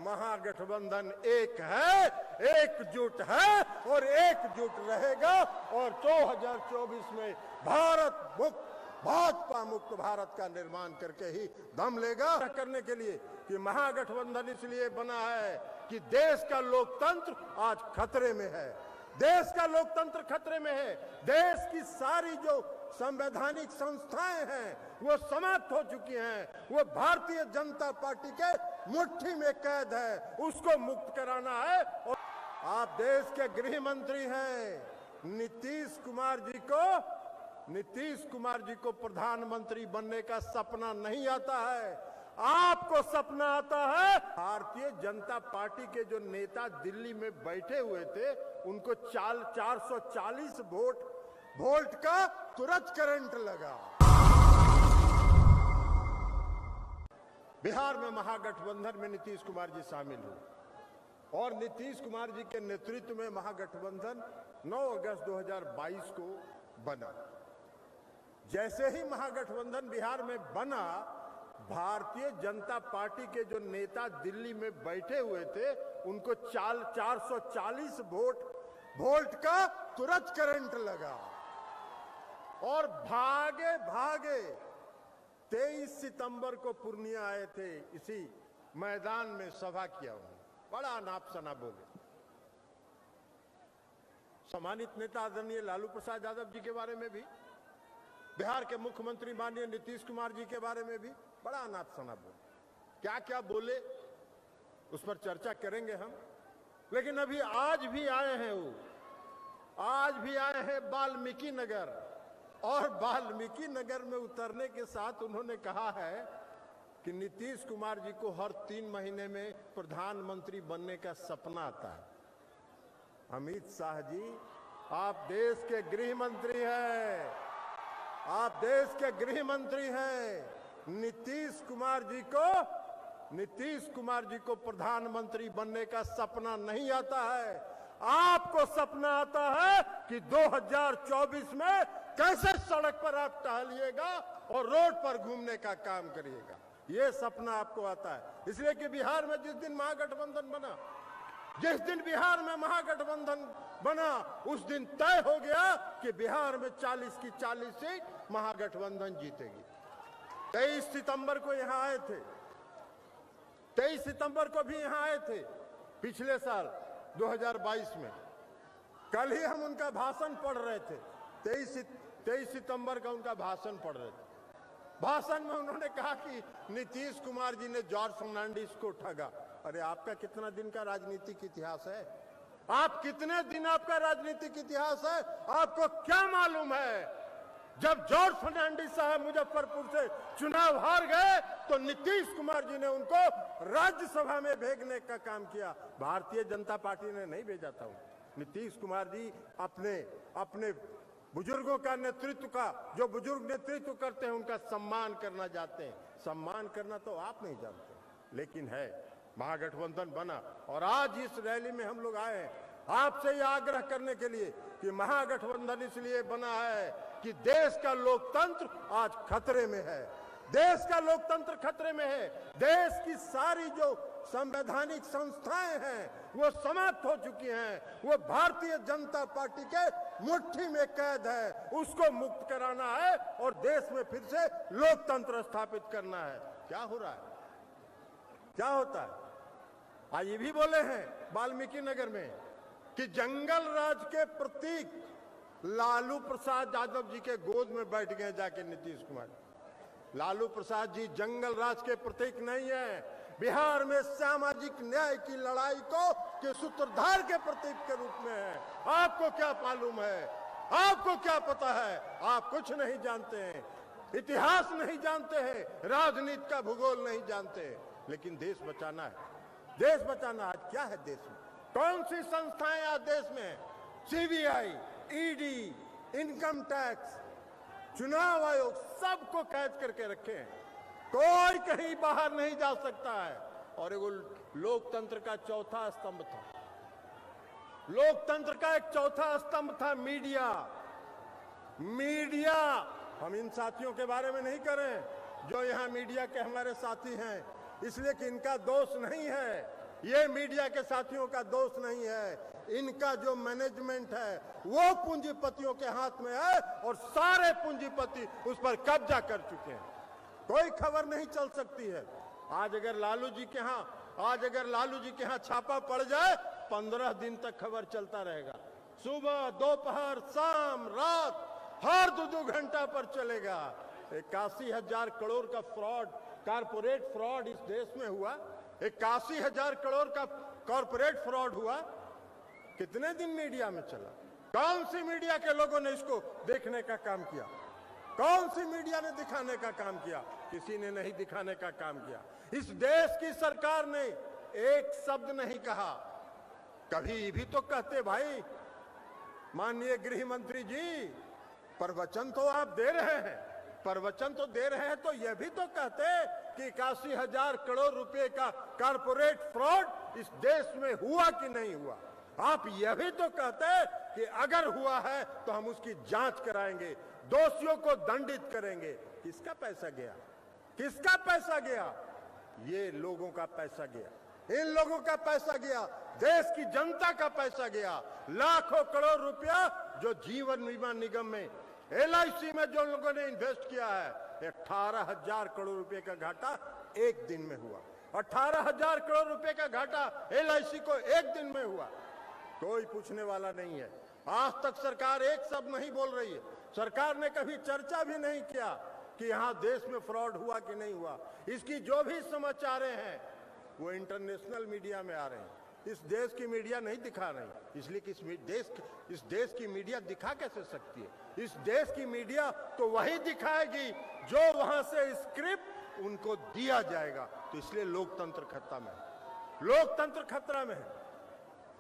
महागठबंधन एक है, एकजुट है और एकजुट रहेगा और 2024 में भारत मुक्त, भाजपा मुक्त भारत का निर्माण करके ही दम लेगा। करने के लिए कि महागठबंधन इसलिए बना है कि देश का लोकतंत्र आज खतरे में है, देश का लोकतंत्र खतरे में है। देश की सारी जो संवैधानिक संस्थाएं हैं वो समाप्त हो चुकी हैं, वो भारतीय जनता पार्टी के मुट्ठी में कैद है, उसको मुक्त कराना है। और आप देश के गृह मंत्री हैं, नीतीश कुमार जी को प्रधानमंत्री बनने का सपना नहीं आता है, आपको सपना आता है। भारतीय जनता पार्टी के जो नेता दिल्ली में बैठे हुए थे उनको 440 वोल्ट का तुरंत करंट लगा। बिहार में महागठबंधन में नीतीश कुमार जी शामिल हुए और नीतीश कुमार जी के नेतृत्व में महागठबंधन 9 अगस्त 2022 को बना। जैसे ही महागठबंधन बिहार में बना, भारतीय जनता पार्टी के जो नेता दिल्ली में बैठे हुए थे उनको 440 वोल्ट का तुरंत करंट लगा और भागे 23 सितंबर को पूर्णिया आए थे। इसी मैदान में सभा किया उन्होंने, बड़ा नाप सना बोले। सम्मानित नेता आदरणीय लालू प्रसाद यादव जी के बारे में भी, बिहार के मुख्यमंत्री माननीय नीतीश कुमार जी के बारे में भी बड़ा अनाप शनाप बोले। क्या क्या बोले उस पर चर्चा करेंगे हम। लेकिन अभी आज भी आए हैं वाल्मीकि नगर, और वाल्मीकि नगर में उतरने के साथ उन्होंने कहा है कि नीतीश कुमार जी को हर 3 महीने में प्रधानमंत्री बनने का सपना आता है। अमित शाह जी, आप देश के गृह मंत्री हैं, नीतीश कुमार जी को प्रधानमंत्री बनने का सपना नहीं आता है, आपको सपना आता है कि 2024 में कैसे सड़क पर आप टहलिएगा और रोड पर घूमने का काम करिएगा, ये सपना आपको आता है। इसलिए कि बिहार में जिस दिन बिहार में महागठबंधन बना उस दिन तय हो गया कि बिहार में 40 की 40 सीट महागठबंधन जीतेगी। 23 सितंबर को यहां आए थे, 23 सितंबर को भी यहां आए थे पिछले साल 2022 में। कल ही हम उनका भाषण पढ़ रहे थे, 23 सितंबर का उनका भाषण पढ़ रहे थे। भाषण में उन्होंने कहा कि नीतीश कुमार जी ने जॉर्ज फर्नांडिस को ठगा। अरे आपका कितना दिन का राजनीतिक इतिहास है? आप कितने दिन आपका राजनीतिक इतिहास है? आपको क्या मालूम है? जब जॉर्ज फर्नांडिस साहब मुजफ्फरपुर से चुनाव हार गए तो नीतीश कुमार जी ने उनको राज्यसभा में भेजने का काम किया, भारतीय जनता पार्टी ने नहीं भेजा था। नीतीश कुमार जी अपने बुजुर्गों का नेतृत्व का, जो बुजुर्ग नेतृत्व करते हैं उनका सम्मान करना चाहते हैं। सम्मान करना तो आप नहीं जानते, लेकिन है महागठबंधन बना। और आज इस रैली में हम लोग आए हैं आपसे यह आग्रह करने के लिए कि महागठबंधन इसलिए बना है कि देश का लोकतंत्र आज खतरे में है, देश का लोकतंत्र खतरे में है। देश की सारी जो संवैधानिक संस्थाएं हैं वो समाप्त हो चुकी हैं, वो भारतीय जनता पार्टी के मुट्ठी में कैद है, उसको मुक्त कराना है और देश में फिर से लोकतंत्र स्थापित करना है। क्या हो रहा है, क्या होता है? आज ये भी बोले हैं वाल्मीकि नगर में कि जंगल राज के प्रतीक लालू प्रसाद यादव जी के गोद में बैठ गए जाके नीतीश कुमार। लालू प्रसाद जी जंगल राज के प्रतीक नहीं है, बिहार में सामाजिक न्याय की लड़ाई के सूत्रधार के प्रतीक के रूप में है। आपको क्या मालूम है? आपको क्या पता है? आप कुछ नहीं जानते हैं, इतिहास नहीं जानते हैं, राजनीति का भूगोल नहीं जानते हैं। लेकिन देश बचाना है, देश बचाना। आज क्या है देश में? कौन सी संस्थाएं आज देश में? सीबीआई, ईडी, इनकम टैक्स, चुनाव आयोग, सबको कैद करके रखे हैं, कोई कहीं बाहर नहीं जा सकता है। और एगो लोकतंत्र का चौथा स्तंभ था, लोकतंत्र का एक चौथा स्तंभ था मीडिया। हम इन साथियों के बारे में नहीं करें जो यहां मीडिया के हमारे साथी हैं, इसलिए कि इनका दोष नहीं है, ये मीडिया के साथियों का दोष नहीं है, इनका जो मैनेजमेंट है वो पूंजीपतियों के हाथ में है और सारे पूंजीपति उस पर कब्जा कर चुके हैं। कोई खबर नहीं चल सकती है। आज अगर लालू जी के यहाँ छापा पड़ जाए 15 दिन तक खबर चलता रहेगा। सुबह, दोपहर, शाम, रात, हर 2-2 घंटा पर चलेगा। 81,000 करोड़ का फ्रॉड, कारपोरेट फ्रॉड इस देश में हुआ। 81,000 करोड़ का कॉर्पोरेट फ्रॉड हुआ। कितने दिन मीडिया में चला? कौन सी मीडिया के लोगों ने इसको देखने का काम किया? कौन सी मीडिया ने दिखाने का काम किया? किसी ने नहीं दिखाने का काम किया। इस देश की सरकार ने एक शब्द नहीं कहा। कभी भी तो कहते भाई माननीय गृह मंत्री जी, प्रवचन तो आप दे रहे हैं, प्रवचन तो दे रहे हैं, तो यह भी तो कहते कि 81,000 करोड़ रुपए का कारपोरेट फ्रॉड इस देश में हुआ कि नहीं हुआ। आप यह भी तो कहते कि अगर हुआ है तो हम उसकी जांच कराएंगे, दोषियों को दंडित करेंगे। किसका पैसा गया? किसका पैसा गया? ये लोगों का पैसा गया, इन लोगों का पैसा गया, देश की जनता का पैसा गया। लाखों करोड़ रुपया जो जीवन बीमा निगम में, LIC में जो लोगों ने इन्वेस्ट किया है, 18,000 करोड़ रुपए का घाटा एक दिन में हुआ। 18,000 करोड़ रुपए का घाटा LIC को एक दिन में हुआ। कोई पूछने वाला नहीं है। आज तक सरकार एक शब्द नहीं बोल रही है। सरकार ने कभी चर्चा भी नहीं किया कि यहां देश में फ्रॉड हुआ कि नहीं हुआ। इसकी जो भी समाचारें हैं वो इंटरनेशनल मीडिया में आ रहे हैं। इस देश की मीडिया नहीं दिखा रही, इसलिए कि इस देश की मीडिया दिखा कैसे सकती है? इस देश की मीडिया तो वही दिखाएगी जो वहां से स्क्रिप्ट उनको दिया जाएगा। तो इसलिए लोकतंत्र खतरा में है, लोकतंत्र खतरा में है।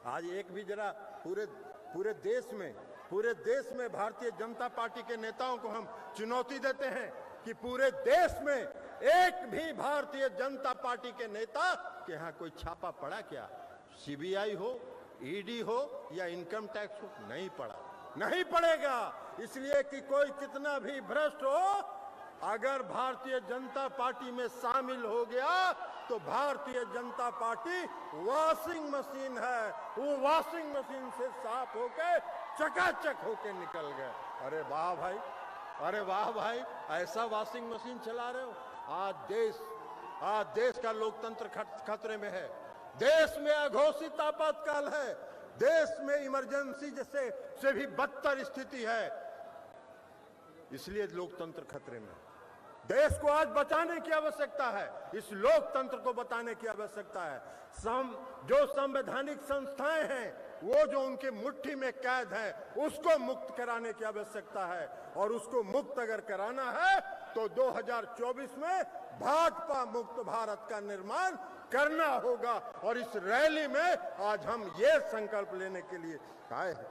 आज एक भी जरा पूरे देश में भारतीय जनता पार्टी के नेताओं को हम चुनौती देते हैं कि पूरे देश में एक भी भारतीय जनता पार्टी के नेता के यहाँ कोई छापा पड़ा क्या? CBI हो, ED हो या इनकम टैक्स हो, नहीं पड़ा, नहीं पड़ेगा। इसलिए कि कोई कितना भी भ्रष्ट हो, अगर भारतीय जनता पार्टी में शामिल हो गया तो Bharatiya Janata party washing machine है, वो वॉशिंग मशीन से साफ होके चकाचक होके निकल गए। अरे वाह भाई, अरे वाह भाई, ऐसा वॉशिंग मशीन चला रहे हो। आज देश का लोकतंत्र खतरे में है। देश में अघोषित आपातकाल है, देश में इमरजेंसी से भी बदतर स्थिति है। इसलिए लोकतंत्र खतरे में है। देश को आज बचाने की आवश्यकता है, इस लोकतंत्र को बचाने की आवश्यकता है। जो संवैधानिक संस्थाएं हैं वो जो उनके मुट्ठी में कैद है उसको मुक्त कराने की आवश्यकता है। और उसको मुक्त अगर कराना है तो 2024 में भाजपा मुक्त भारत का निर्माण करना होगा। और इस रैली में आज हम ये संकल्प लेने के लिए आए हैं।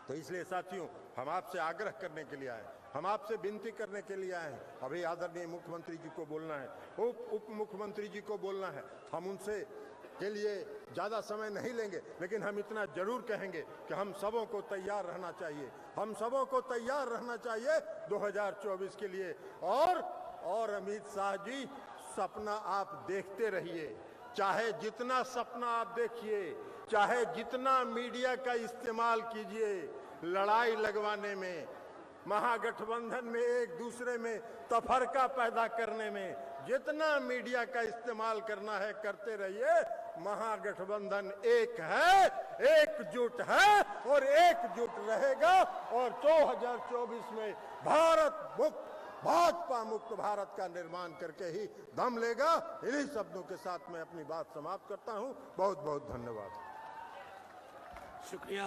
तो इसलिए साथियों, हम आपसे आग्रह करने के लिए आए, हम आपसे विनती करने के लिए आए हैं। अभी आदरणीय मुख्यमंत्री जी को बोलना है, उप मुख्यमंत्री जी को बोलना है। हम उनसे के लिए ज्यादा समय नहीं लेंगे, लेकिन हम इतना जरूर कहेंगे कि हम सबों को तैयार रहना चाहिए, हम सबों को तैयार रहना चाहिए 2024 के लिए। और अमित शाह जी, सपना आप देखते रहिए, चाहे जितना सपना आप देखिए, चाहे जितना मीडिया का इस्तेमाल कीजिए लड़ाई लगवाने में, महागठबंधन में एक दूसरे में तफरका पैदा करने में, जितना मीडिया का इस्तेमाल करना है करते रहिए। महागठबंधन एक है, एकजुट है और एकजुट रहेगा। और 2024 में भाजपा मुक्त भारत का निर्माण करके ही दम लेगा। इन्हीं शब्दों के साथ मैं अपनी बात समाप्त करता हूं। बहुत बहुत धन्यवाद। शुक्रिया।